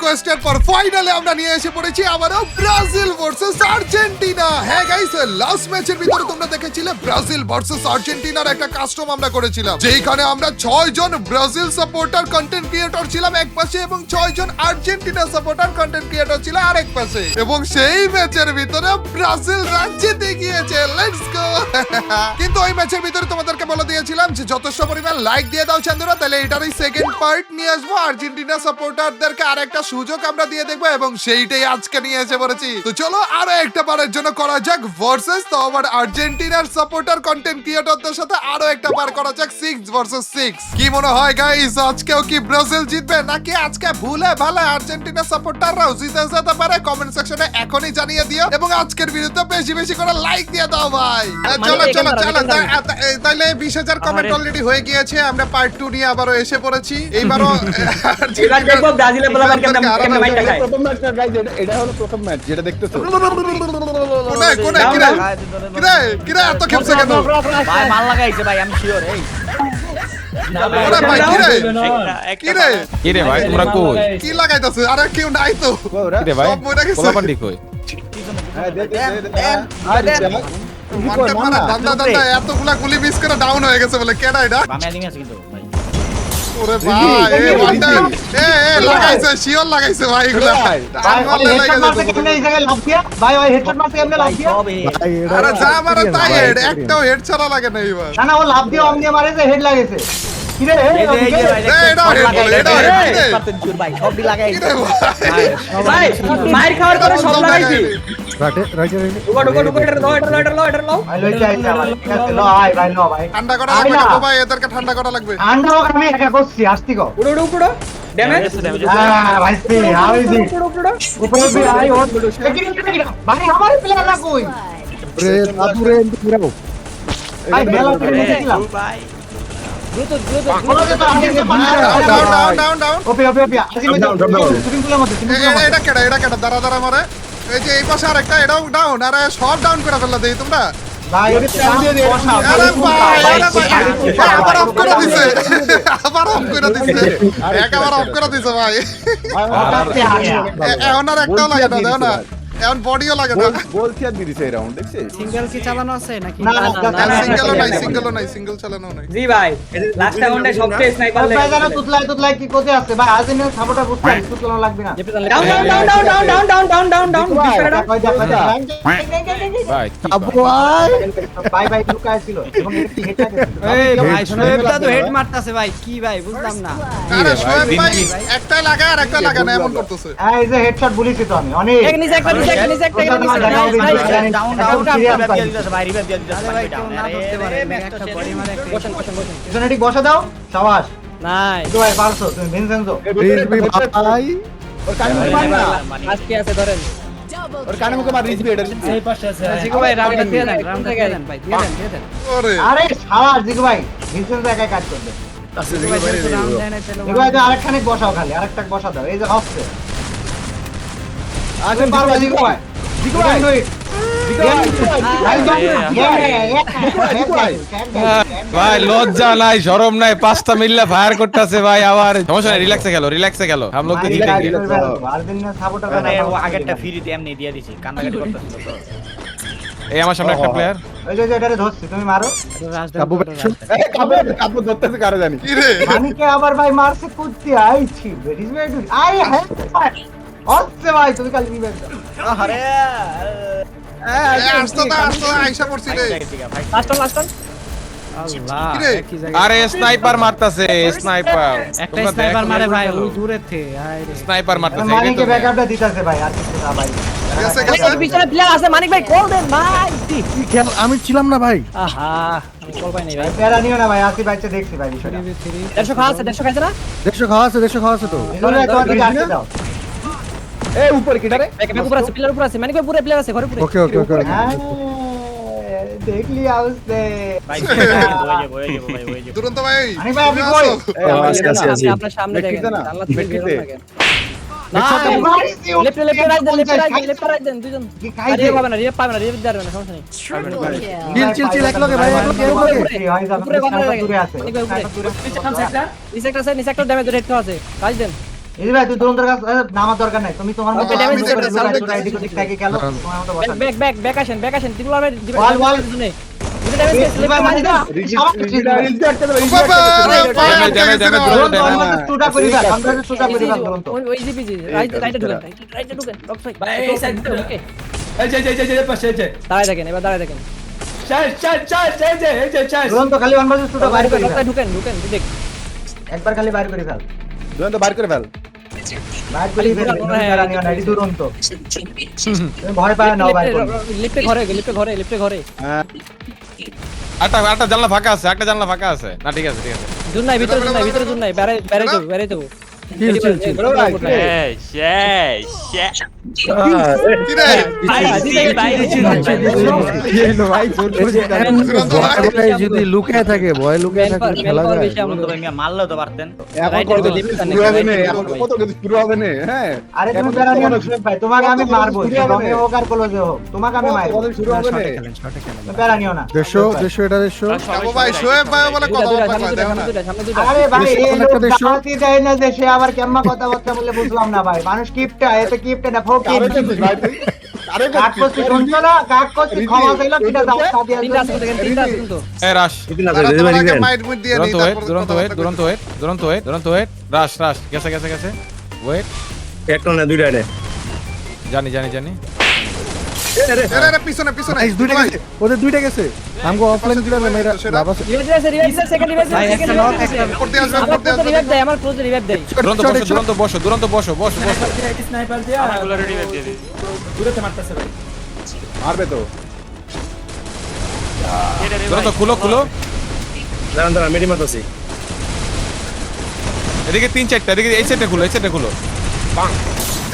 রিকোয়েস্টের পর ফাইনালি আমরা নিয়ে এসে পড়েছি আবারও ব্রাজিল ভার্সেস আর্জেন্টিনা। হ্যাঁ গাইস, লাস্ট ম্যাচের ভিতরে তোমরা দেখেছিলে ব্রাজিল ভার্সেস আর্জেন্টিনার একটা কাস্টম আমরা করেছিলাম, যেখানে আমরা 6 জন ব্রাজিল সাপোর্টার কন্টেন্ট ক্রিয়েটর ছিলাম এক পাশে এবং 6 জন আর্জেন্টিনা সাপোর্টার কন্টেন্ট ক্রিয়েটর ছিল আরেক পাশে, এবং সেই ম্যাচের ভিতরে ব্রাজিল জিতে গিয়েছে। Let's go. কিন্তু ওই ম্যাচের ভিতরে তোমাদেরকে বলে দিয়েছিলাম যে যথেষ্ট পরিমাণ লাইক দিয়ে দাও চান্দুরা, তাহলে এটারই সেকেন্ড পার্ট নিয়ে আসবো। আর্জেন্টিনা সাপোর্টারদেরকে আরেকটা সুযোগ আমরা দিয়ে দেখবো এবং সেইটাই আজকে নিয়ে এসে পড়েছি। তো চলো আরো একটা বারের জন্য করা যাক ভার্সেস, তো আবার আর্জেন্টিনার সাপোর্টার কন্টেন্ট ক্রিয়েটরদের সাথে আরো একটা বার করা যাক 6 ভার্সেস 6। কি মনে হয় গাইস, আজকেও কি ব্রাজিল জিতবে নাকি আজকে ভুলে ভালে আর্জেন্টিনা সাপোর্টাররাও জিতে যেতে পারে? কমেন্ট সেকশনে এখনই জানিয়ে দিও এবং আজকের ভিডিওতে বেশি বেশি করে লাইক দিয়ে দাও ভাই। চলো চলো চলো, তাহলে 20,000 কমেন্ট অলরেডি হয়ে গিয়েছে। আমরা পার্ট 2 নিয়ে আবারো এসে পড়েছি। এইবারও এবার দেখবো ব্রাজিলের বলা কেমনে মাইটা খায়। প্রথম ম্যাচ গাইস, এটা হলো প্রথম ম্যাচ যেটা দেখতেছো। কোনে কোনে কিরে এত খেপছে কেন ভাই? মাল লাগাইছে ভাই, আমি শিওর। এই ওরে ভাই কিরে ভাই তোমরা কই কি লাগাইতাছে? আরে কেউ নাই তো। কিরে ভাই সব মরে গেছে। কোলাপান্ডি কই? হ্যাঁ দে মানতে পারে দাদা এতগুলা গুলি মিস করে ডাউন হয়ে গেছে বলে। কেডা এটা? বামে আদিমি আছে কিন্তু ভাই। ওরে ভাই এই ওয়ানটা লাগাইছে, শিওর লাগাইছে ভাই এগুলা। ভাই হেডশট মারতে কেমনে লাভ দিয়া? আরে যা মারে তাই হেড, একটাও হেড ছাড়া লাগে না এবার। না ও লাভ দিয়ে অমনি মারে যে হেড লাগেছে। কি রে এটা হেড বলে, এটা হেড পাতেন চুর ভাই, সব দি লাগাইছে কিরে ভাই? ভাই। মাইর খাওয়ার পরে সব লাগাইছি। রাইট ঢুকো এটা লো। ভাই লইতে আইতা ভাই। ঠিক আছে লো ভাই। ঠান্ডা করা লাগবে না ভাই, এদেরকে ঠান্ডা করা লাগবে। আন্ডা আমি একা করছি আস্তি কো। উড়ো ড্যামেজ। হ্যাঁ ভাই সে হাউ ইজ ইট? উপরে भी आई और ভাই আমার প্লেয়ার না কই? রে আদুরে পুরাও ভাই মেলা করে নিয়েছিলাম ভাই দ্রুত ডাউন। ওপে আসি মে সুইমিং পুলের মধ্যে এটা কেডা দাঁড়া মারে। এই যে এই পাশে আরেকটা, এটাও ডাউন। আরে সব ডাউন করে ফেললা দেই তোমরা। ভাই আরে ভাই আবার অফ করে দিছে, একেবারে অফ করে দিছে ভাই। এখন আর একটাও লাগে না, দেখো না এখন বডিও লাগে না। বলছি আর দিছে এই রাউন্ড দেখছিস? সিঙ্গেল কি চালানো আছে নাকি? না সিঙ্গেল চালানো নাই। জি ভাই, লাস্ট রাউন্ডে সবচেয়ে স্নাইপার ভাই জানো তুতলাই কি কোতে আছে ভাই? আর্জেন্টিনার সাপোর্টার বুঝতে তুতলানো লাগবে না। ডাউন ভাই ভাই লুকায় ছিল এবং একটি হেড লাগে। এই ভাই শোয়েবটা তো হেড মারতাছে ভাই, কি ভাই বুঝলাম না। আরে শোয়েব ভাই একটাই লাগা আর একটা লাগা না এমন করতেছে। এই যে হেডশট বলেছি তো আমি অনেক এক নিচে একটা ডাউন ভাই রিভাইভ দিয়ে দিতে ভাই কেউ না ধরতে পারে একটা বডি মারে একটা বসেন পিছনে ঠিক বসা দাও। শাবাশ নাই তো ভাই পারছো তুমি ভিনসেন্জো। রিজবি ভাই ওর কানে মুখে মার না, আজকে আছে ধরেন ওর কানে মুখে মার রিজবি। এটা এই পাশে আছে জিকো ভাই রাউন্ডটা দিয়ে দেন ভাই দিয়ে দেন ওরে আরে শাবাশ জিগু ভাই ভিনসেন্জো একাই কাজ করবে। রাউন্ড দেন তাহলে জিগু ভাই আরেকখানে বসাও, খালি আরেকটা বসা দাও। এই যে হচ্ছে আসেন পারবে জিগু ভাই। জিগু ভাই ভাই লজ্জা নাই শরম নাই, পাঁচটা মিল্লা ফায়ার করতেছে ভাই। আবার সমস্যা নাই, রিল্যাক্সে খেলো हम लोग तो जीतेंगे। আর্জেন্টিনা সাপোর্টার মানে ও আগেরটা ফ্রিতে এমনি দিয়ে দিছি, কান্নাকাটি করতেছিল তো। এই আমার সামনে একটা প্লেয়ার। ওই যে এটারে ধরছি, তুমি মারো। কাবু কাবু ধরতেছে কারে জানি কি রে? মানিকে আবার ভাই মারছে কুত্তি আইছি ভেরিজ ভেরি আই হ্যাঁ হচ্ছে ভাই তুমি কাল রিভাইভ দাও। আরে আসতো আইসা পড়ছি রে। লাস্ট আল্লাহ কি রে? কি জায়গা আরে স্নাইপার মারতাছে, স্নাইপার একটা স্নাইপার মারে ভাই ওই দূরে থেকে আয় রে স্নাইপার মারতাছে। মানিকে ব্যাকআপটা দিতাছে ভাই আর কিছু না ভাই। গেছে পিছনে প্লেয়ার আছে মানিক ভাই কল দেন ভাই কি খেল আমি ছিলাম না ভাই। আহা কল পাই নাই ভাই প্যারা নিও না ভাই, আসি বাইচে দেখছি ভাই বিষয়টা। 150 খাওয়া আছে না 100 খাওয়া আছে তো। এগুলো একবার দিকে আসতে দাও। এই উপরে কিটারে ব্যাক উপর আছে পিলার উপর আছে মানিক ভাই পুরো প্লেয়ার আছে ঘরে পুরো ওকে হ্যাঁ দেখলি আউসে ভাই হয়ে যাবো ভাই। দুরন্ত ভাই আনি ভাই আপনি কই? আপনি আপনার সামনে দেখেন দেখতেছে না? আল্লাহ থেকে বের দেখতেছে? হন না লেফট রাইট দেন দুইজন কি খাই রিয়ে পাবে না রিয়ে দেবে না সমস্যা নেই চিল এক লগে ভাই এক লগে উপরে গন্ধ লাগে দূরে আছে। মানিক ভাই উপরে নিচে একটা ড্যামেজ রেড খাওয়া আছে কাজ দেন এই ভাই তুই দুরন্তর কাছে নামার দরকার নাই, তুমি তোমার মতো আমি করে দেখতেছি, লুকায় আমি লুকায় এদিক ওদিক থেকে গেল, তোমার মতো বসা। ব্যাক আসেন ত্রিপুরা ভাই ওয়াল, ওয়াল। এই ভাই মারি দাও, বাবা, আরে ভাই, ড্যামেজ, ড্যামেজ, ড্যামেজ, আটকে গেছে ড্যামেজ। না। টুটা করি ভাই, আমরা টুটা করি ভাই দুরন্ত। ওই জিপিজি রাইটে ঢুকেন রক সাইড ভাই, এই side থেকে। ওকে এই যে পাশে এই যে দাঁড়ায় দেখেন এবার দাঁড়ায় দেখেন চার্জ এই যে চার্জ দুরন্ত খালি ওয়ান ভার্সেস টুটা বাইরে করি ভাই। ঢুকেন দেখ একবার খালি বাইরে করি ফেল, দুরন্ত বার করে ফেল। বাইরে করি ফেল, রানিও না, এটি দুরন্ত। তুমি ভয় পায় না বাইরে করি। লিফটে ঘরে হ্যাঁ একটা জানলা ফাঁকা আছে, একটা জানলা ফাঁকা আছে। না ঠিক আছে। জুন নাই ভিতরে জুন নাই বাইরে যাবো বড় ভাই কি রে? দুরন্ত ভাই। যদি লুকিয়ে থাকে ভয় লুকিয়ে থাকে খেলা যায় মারলেও তো পারতেন। এখন কত কিছু শুরু হবে না, এখন কত কিছু শুরু হবে না। হ্যাঁ আরে তুমি এখন বেরা নিও না কত সুয়েব ভাই, তোমাকে আমি মারবো, শুরু হবে রমে না। হোক আর কলেজে হোক, তোমাকে আমি মারবো, কত শুরু হবে না। তুমি বেরা নিও না। দেশো এটা দেশো কাকু ভাই, শোয়েব ভাই বলে কথাবার্তা কয়, দেখো না। সামনে দুইটা আরে ভাই দেশে এই কোন লোক একটা দেশে? দাওয়াতি দেয় না, দেশে আবার কেমন কথাবার্তা বলে বুঝলাম না ভাই। মানুষ কিপটা, এতে কিপটা না ফকির। আরে করছিস ভাই তুই? আরে কাক করছি শুনছো না, কাক করছি ক্ষমা চাইলো, কিটা দাও সাথে তিনটা আছে দেখেন তিনটা আছে কিন্তু এই রাশ। তারা তোমাকে মাইট মুট দিয়ে নেই, তারপর দুরন্ত ওয়েট। রাশ। গেছে। ওয়েট। জানি। এরা পিছনে নাইস দুইটা গেছে ওদের দুইটা গেছে আমগো অফলাইন দিলে মেরা লাভ আছে রিভাইভ সেকেন্ড রিভাইভ করতে আসবে রিভাইভ দেয় আমার ক্লোজ রিভাইভ দেয় দুরন্ত বসো। স্নাইপার দিয়ে আমাগুলো রিভাইভ দিয়ে দিই। দূরেতে মারতেছে ভাই। মারবে তো। দুরন্ত খুলো। এদিকে 3-4টা, এদিকে এই সাইডটা খুলো।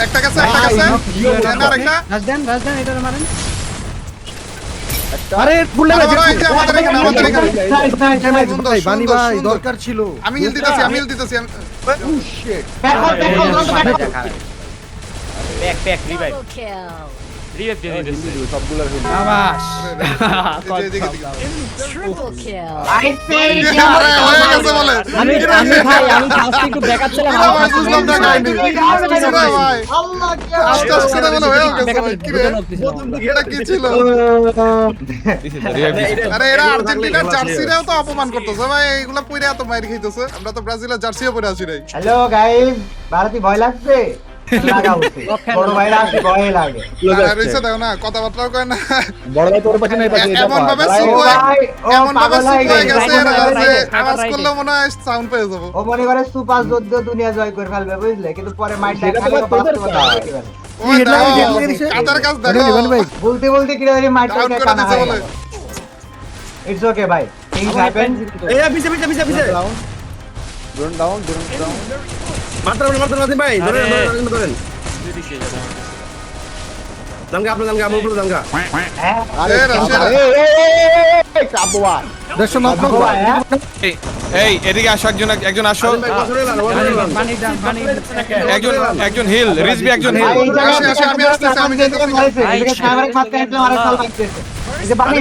একটা গেছে আরেকটা রাজদান এটা মারেন আরে ফুলে আরে বড়, এই যে আমাদের এখানে নাইস নাইস নাইস। সুন্দর, ভাই বানি সুন্দর, ভাই সুন্দর। দরকার ছিল আমি হিল দিতেছি আমি দেখো দেখো দুরন্ত দেখো। Back revive. Double kill. Revive দিয়ে দিতেছে। সবগুলো এদিকে Triple kill. I say আরে হয়ে গেছে বলে আমি ভাই আমি ফার্স্ট একটু ব্যাকআপ ছিলাম কিরা ভাই, বুঝলাম না কাহিনী। কিরা ভাই, আল্লাহ কি আস্তে আস্তে বলে হয়ে গেছে ভাই, কি রে? এটা কি ছিল? আরে এরা আর্জেন্টিনার জার্সিরাও তো অপমান করতেছে ভাই, এইগুলা পইরা এত মাইর খাইতেছে। আমরা তো ব্রাজিলের জার্সিও পরে আছি নাই। হ্যালো গাইস, ভারতী ভয় লাগছে? লাগা উচিত। বড় ভাইরা আসি ভয় লাগে। আর রইছে দেখো না, কথাবার্তাও কয় না। বড় ভাই তোর পাশে নাই পাশে এমন ভাবে ও সুপ ভাই, ও এমন ভাবে পাগল হয়ে সুপ হয়ে গেছে। গেছে এরা যে রাইটে, আওয়াজ রাইটে। করলে মনে হয় সাউন্ড পেয়ে যাবো। ও মনে করে সুপার যোদ্ধ দুনিয়া জয় করে ফেলবে বুঝলে, কিন্তু পরে মাইন্ড সেটা তো দেখালে তোদের বাস্তবতা কাজ। দেখতে পাবে। ওই দেখো, কাদের কাজ দেখো। ভাই বলতে বলতে কি রে মাইন্ড Down করে কানা দিছে হয়ে বলে। গেল। ইটস ওকে ভাই, থিংস হ্যাপেন। ড্রোন ডাউন হ্যাঁ আরে সেরা, সেরা। এই কাবুয়া দেশো নক হ্যাঁ এই এদিকে আসো, একজন আসো। একজন হিল, রিজবি একজন হিল। ভাই, এই জায়গায় আসে, আমি আসতেছি, আমি যাইতেছি। মারছে, এদিকে সামরিক মারতে আসলে মারা সাল লাগতেছে। এই যে পানি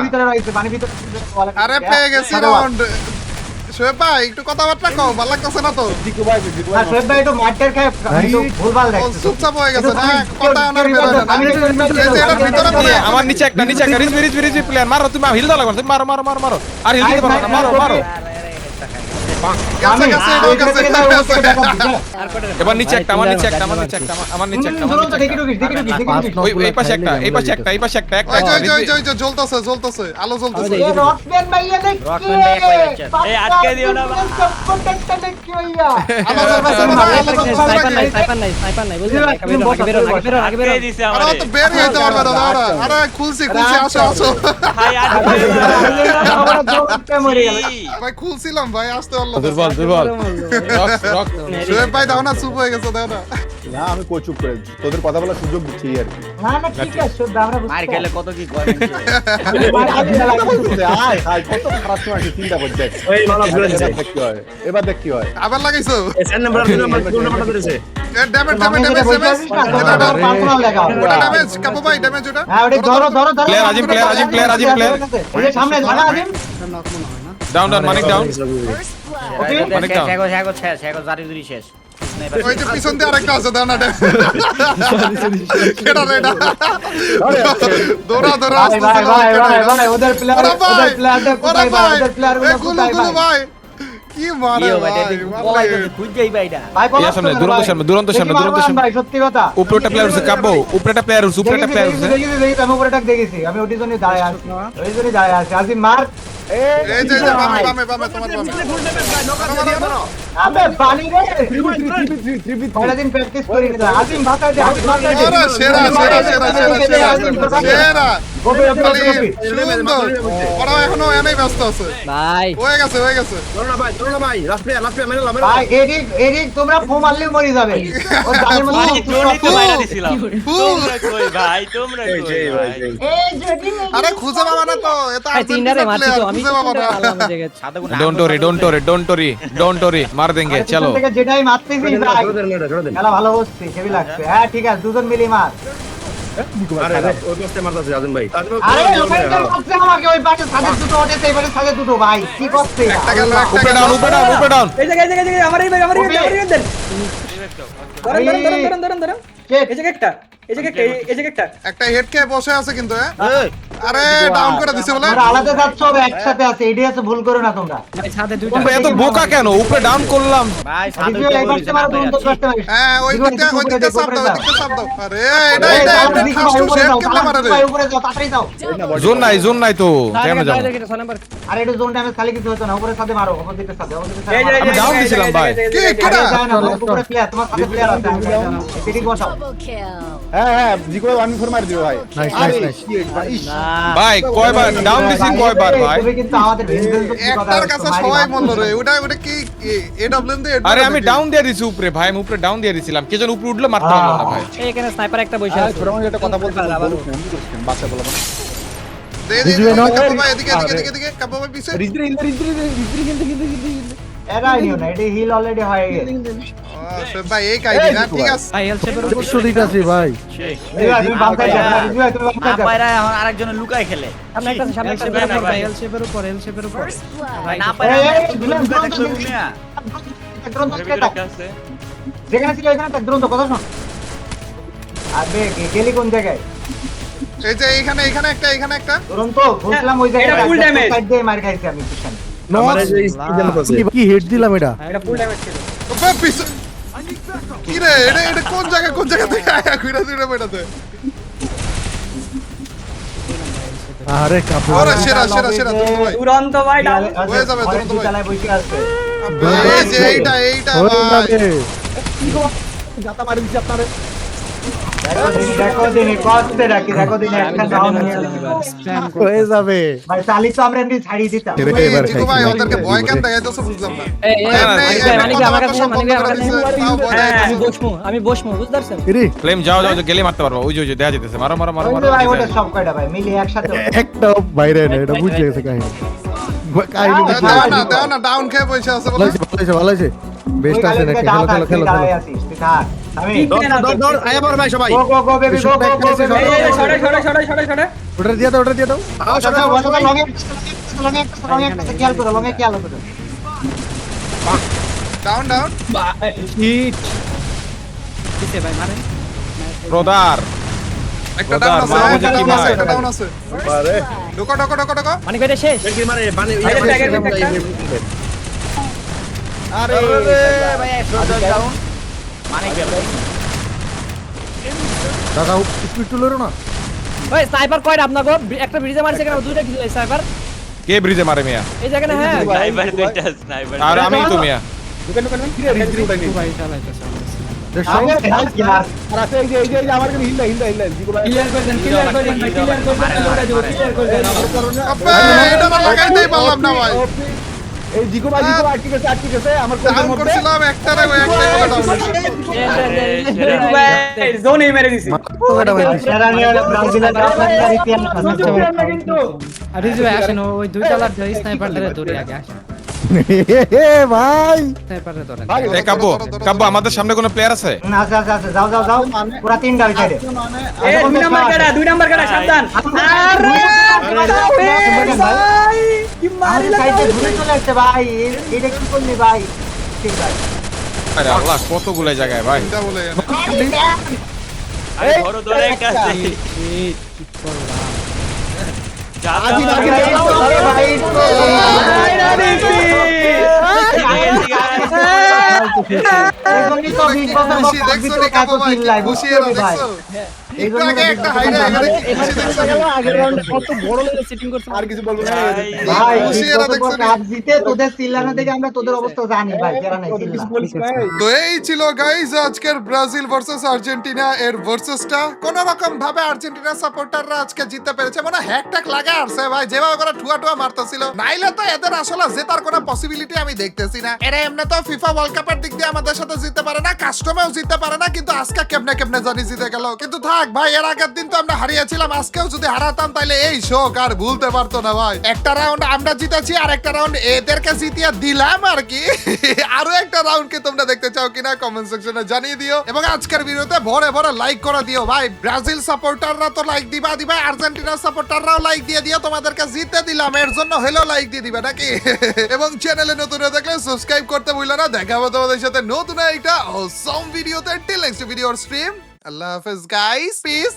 ভিতরে রয়েছে, পানি ভিতরে আরে পেয়ে গেছি রাউন্ড। শোয়েব ভাই একটু কথাবার্তা কও, ভালো লাগতেছে না তো। জিকু ভাই আর শোয়েব ভাই একটু মারটার খায়, একটু ভুলভাল ও দেখছে। চুপচাপ হয়ে গেছে না, কথা আনার বের হয় না। এই যে এটার ভিতরে পড়ে আমার নিচে একটা রিজবি প্লেয়ার মারো, তুমি হিল দাও লাগবে, তুমি মারো। আর হিল দিতে পারো না, মারো। গেছে গেছে এটাও গেছে, গেছে। এবার নিচে একটা, আমার নিচে একটা। ওই এই পাশে একটা। এই যে জ্বলতেছে, আলো জ্বলতেছে। আলো জ্বলতেছে না, আলো জ্বলতেছে নাকি? স্নাইপার নাই বুঝলেন আগে বেরো আরে ও তো বের হইতে পারবে না দাঁড়া। আরে খুলছি, আসো। ভাই খুলছিলাম ভাই, আসতে পারলো না। দুর্বল। রক। শোয়েব ভাই দাও না, চুপ হয়ে গেছে দাও না। না আমি কই চুপ করে তোদের কথা বলার সুযোগ দিচ্ছি আর কি কত কি করে আয় হাই কত খারাপ সময় আছে চিন্তা করে দেখ দেখ কি হয় এবার দেখ কি হয় আবার লাগাইছো? ড্যামেজ ওটা ড্যামেজ, কাপু ভাই ড্যামেজ ওটা। প্লেয়ার আজিম প্লেয়ার। ডাউন মানিক ডাউন। First blood. অনেক down. শেষ ওই যে পিছন দিয়ে আরেকটা আছে দাও না কেডা রে এটা দৌড়া দৌড়া ভাই ভাই ভাই ভাই ভাই ওদের প্লেয়ার ওরা ভাই, ওদের প্লেয়ারদের ওরা কোথায় ভাই ভাই, ওদের প্লেয়ার এ গুলু গুলু ভাই কি মারে ভাই ভাই ইয়া সামনে, দুরন্ত সামনে, ভাই সত্যি কথা উপরেটা প্লেয়ার হচ্ছে কাব্য, উপরেটা প্লেয়ার হচ্ছে, উপরেটা প্লেয়ার হচ্ছে। দেখি আমি উপরে টাক দেখেছি আমি ওটির জন্য দাঁড়ায় আছি ওই জন্য দাঁড়ায় আছি আজিম মার এই যে বামে বামে বামে তোমার বামে আবে পানি রে পরের দিন প্র্যাকটিস করি না আজিম ভাষা দে আজিম ভাষা দে ওরে সেরা সেরা সেরা সেরা সেরা গোপে খালি গোপে সুন্দর ওরা এখনো এনেই ব্যস্ত আছে ভাই হয়ে গেছে ভাই এদিক তোমরা ফো মারলে মরে যাবে ও জানের মধ্যে ফুল এই যদি আরে খুঁজে পাবা না তো এটা তিনটারে মারছি তো আমি খুঁজে পাবা না ডোন্ট ওরি মার দেंगे চলো। থেকে যেটাই মারতেছি ভাই খেলা ভালো হচ্ছে হেভি লাগছে হ্যাঁ ঠিক আছে দুজন মিলে মার আরে ওখানে তো মারছে আমাকে ওই পাশে সাদে দুটো ওঠেছে এবারে সাদে দুটো ভাই কি করছে একটা গেল একটা উপরে গেল ডাউন এই জায়গায় আমারই দেন ধরেন এই জায়গায় একটা একটা হেড খেয়ে বসে আছে কিন্তু হ্যাঁ আরে ডাউন করে দিছে বলে তোমরা আলাদা যাচ্ছ হবে একসাথে আছে এটাই আছে ভুল করো না তোমরা ভাই ছাদে দুইটা তোমরা এত বোকা কেন? উপরে ডাউন করলাম। ভিডিও একবার মারো দুটো করতে পারিস হ্যাঁ ওই দিকটা চাপ দাও ওই দিকটা চাপ দাও আরে এটা ফাস্ট শেপ কেমনে মারে রে উপরে যাও তাড়াতাড়ি যাও জোন নাই তো কেন যাও? আরে এটা জোন ড্যামেজ খালি কিছু হতো না উপরে সাথে মারো উপর দিকে সাথে আমি down দিছিলাম ভাই। কে কেডা উপরে প্লেয়ার তোমার সাথে প্লেয়ার আছে এদিকে বসাও Double kill. হ্যাঁ জিকো আমি ফোর মার দিও ভাই নাইস আরে, নাইস shit, ভাই, ইস। ভাই কয়বার ডাউন দিছি কয়বার ভাই? তুমি কিন্তু আমাদের ভেঞ্জেন্স একটার কাছে সবাই মন রে ওটা কি এডব্লিউ দে আরে আমি ডাউন দিয়ে দিছি উপরে ভাই, আমি উপরে ডাউন দিয়ে দিছিলাম। কে যেন উপরে উঠলো মারতে পারলো না ভাই। এখানে স্নাইপার একটা বসে আরে, আছে ফোরামে একটা কথা বলতে বাচ্চা বলা দে কাপা এদিকে এদিকে কাপা ভাই পিছে রিজরি কিন্তু এরা নিও না এটা হিল অলরেডি হয়ে গেছে ভাই এই কাহিনী না ঠিক আছে ভাই এল শেপের উপর একশো দিতেছি ভাই তুমি বাম্পার যাও তুমি বাম্পার যাও সামনে একটা আছে, সামনে একটা ভাই এল শেপের উপর First blood. ভাই যেখানে ছিল এখানে তার দ্রুত কথা শোন আবে গেলি কোন জায়গায় এই যে এখানে একটা দুরন্ত বুঝলাম ওই জায়গায় এটা full damage। সাইড দিয়ে মার খাইছি আমি পিছনে কি হেড দিলাম এটা এটা ফুল ড্যামেজ ছিল ভাই পিছে কি রে এটা কোন জায়গা থেকে আয়া ঘুরে ঘুরে বেড়াতে আরে কাপড় ওরে সেরা দুরন্ত ভাই দুরন্ত ভাই ডাউন হয়ে যাবে দুরন্ত ভাই চালায় বসে আছে এই যে এইটা ভাই জাতা মারি দিছি আপনারে দেখো দিনে কষ্টে রাখি দেখো দিনে একটা ডাউন নিয়ে স্প্যাম হয়ে যাবে ভাই চালি তো আমরা এমনি ছাড়িয়ে দিতাম এটা এবার জিকো ভাই ওদেরকে ভয় কেন দেখাইতেছ বুঝলাম না এই মানিক আমার কাছে হ্যাঁ। আমি বসবো বুঝতে পারছেন? রে ফ্লেম যাও গেলে মারতে পারবো। ওই যে দেখা যেতেছে, মারো ওই যে ভাই ওটা সব কয়টা ভাই মিলে একসাথে একটা বাইরে না এটা বুঝে গেছে কাহিনী কাহিনী বুঝে দাও না ডাউন খেয়ে বসে আছে বলে ভালো হয়েছে বেস্ট আছে নাকি খেলো দাঁড়ায় আছিস তুই থাক আমি দৌড় আয়া বড় ভাই সবাই গো গো বেবি গো গো ছড়ে ওটা দিয়ে দাও লঙে একটা খেয়াল করো লঙে খেয়াল করো ডাউন হিট কিসে ভাই মারেন ব্রাদার একটা ডাউন আছে মামা যে কি মারে। একটা ডাউন আছে আরে ঢোকো মানিক ভাই এটা শেষ কি মারে বানে আরে ভাই দাদা স্পিড টুলেরো না ভাই স্নাইপার কয়টা আপনার গো একটা ব্রিজে মারছে কেন দুইটা কি স্নাইপার কে ব্রিজে মারে মিয়া? এই জায়গায় হ্যাঁ আর আমি তো মিয়া। ভাই চালাইতেছে আগে খেয়াল ইয়ার আর আছে এই যে আমার কাছে হিলদা জিকো ভাই ক্লিয়ার করে দেন আব্বা এটা না লাগাইতেই পারলাম না ভাই এই জিকো ভাই আটকে গেছে আমার ডাউন করছিলাম একটাই ডাউন ভাই জোনই মেরে দিছি সেরা নিয়ে ব্রাজিলের আপনার ইতিহাস কিন্তু আর রিজু ভাই আসেন ওই দুইটা লাট স্নাইপার ধরে দৌড়ে আগে আসেন ভাই স্নাইপারে ধরে এ কাব্য আমাদের সামনে কোনো প্লেয়ার আছে? আছে যাও পুরা তিনটা ওই সাইডে এই দুই নাম্বার কাটা সাবধান আরে ভাই কি মারি সাইডে ঘুরে চলে আসছে ভাই এটা কি করলি ভাই ঠিক আছে আরে আল্লাহ কতগুলো জায়গায় ভাই এটা বলে ধরো ধরে একটা আছে। যা, যা, আগে, যা, আগে, যা, আগে, যা, আগে, ঠিক আছে, ঠিক আছে। খুশি দেখছো রে কাপা ভাই খুশি এরা দেখছো একটু আগে একটা হাইরে এখানে কি খুশি দেখছো আগের রাউন্ডে কত বড় লেভেল সেটিং করছে আর কিছু বলবো না ভাই খুশি এরা দেখছো রে? কাপ জিতে তোদের চিল্লানো থেকে আমরা তোদের অবস্থা জানি ভাই কেরা নাই কত কিছু চিল্লা বলিস না তো এই ছিল গাইস আজকের ব্রাজিল ভার্সেস আর্জেন্টিনা এর ভার্সেসটা কোন রকম ভাবে আর্জেন্টিনা সাপোর্টাররা আজকে জিততে পেরেছে মানে হ্যাকট্যাক লাগা আসছে ভাই যেভাবে করে ঠুয়া ঠুয়া মারতেছিল নাইলে তো এদের আসলে জেতার কোনো পসিবিলিটি আমি দেখতেছি না এরা এমনি তো ফিফা ওয়ার্ল্ড কাপের দিক দিয়ে আমাদের সাথে জিততে পারে না কাস্টমেও জিততে পারে না কিন্তু আজকে কেমনে কেমনে জানি জিতে গেল কিন্তু থাক ভাই এর আগের দিন তো আমরা হারিয়েছিলাম আজকেও যদি হারাতাম তাহলে এই শোক আর ভুলতে পারতো না ভাই একটা রাউন্ড আমরা জিতেছি আর একটা রাউন্ড এদেরকে জিতিয়ে দিলাম আর কি আরো একটা রাউন্ড কি তোমরা দেখতে চাও কিনা কমেন্ট সেকশনে জানিয়ে দিও এবং আজকের ভিডিওতে ভরে ভরে লাইক করে দিও ভাই ব্রাজিল সাপোর্টাররা তো লাইক দিবা আর্জেন্টিনা সাপোর্টাররাও লাইক দিয়ে দিও তোমাদেরকে জিতে দিলাম এর জন্য হলো লাইক দিয়ে দিবে নাকি এবং চ্যানেলে নতুন হয়ে থাকলে সাবস্ক্রাইব করতে ভুলো না দেখা হবে তোমাদের সাথে নতুন একটা অসম ভিডিওতে টিল নেক্সট ভিডিওর স্ট্রিম আল্লাহ হাফেজ গাইস পিস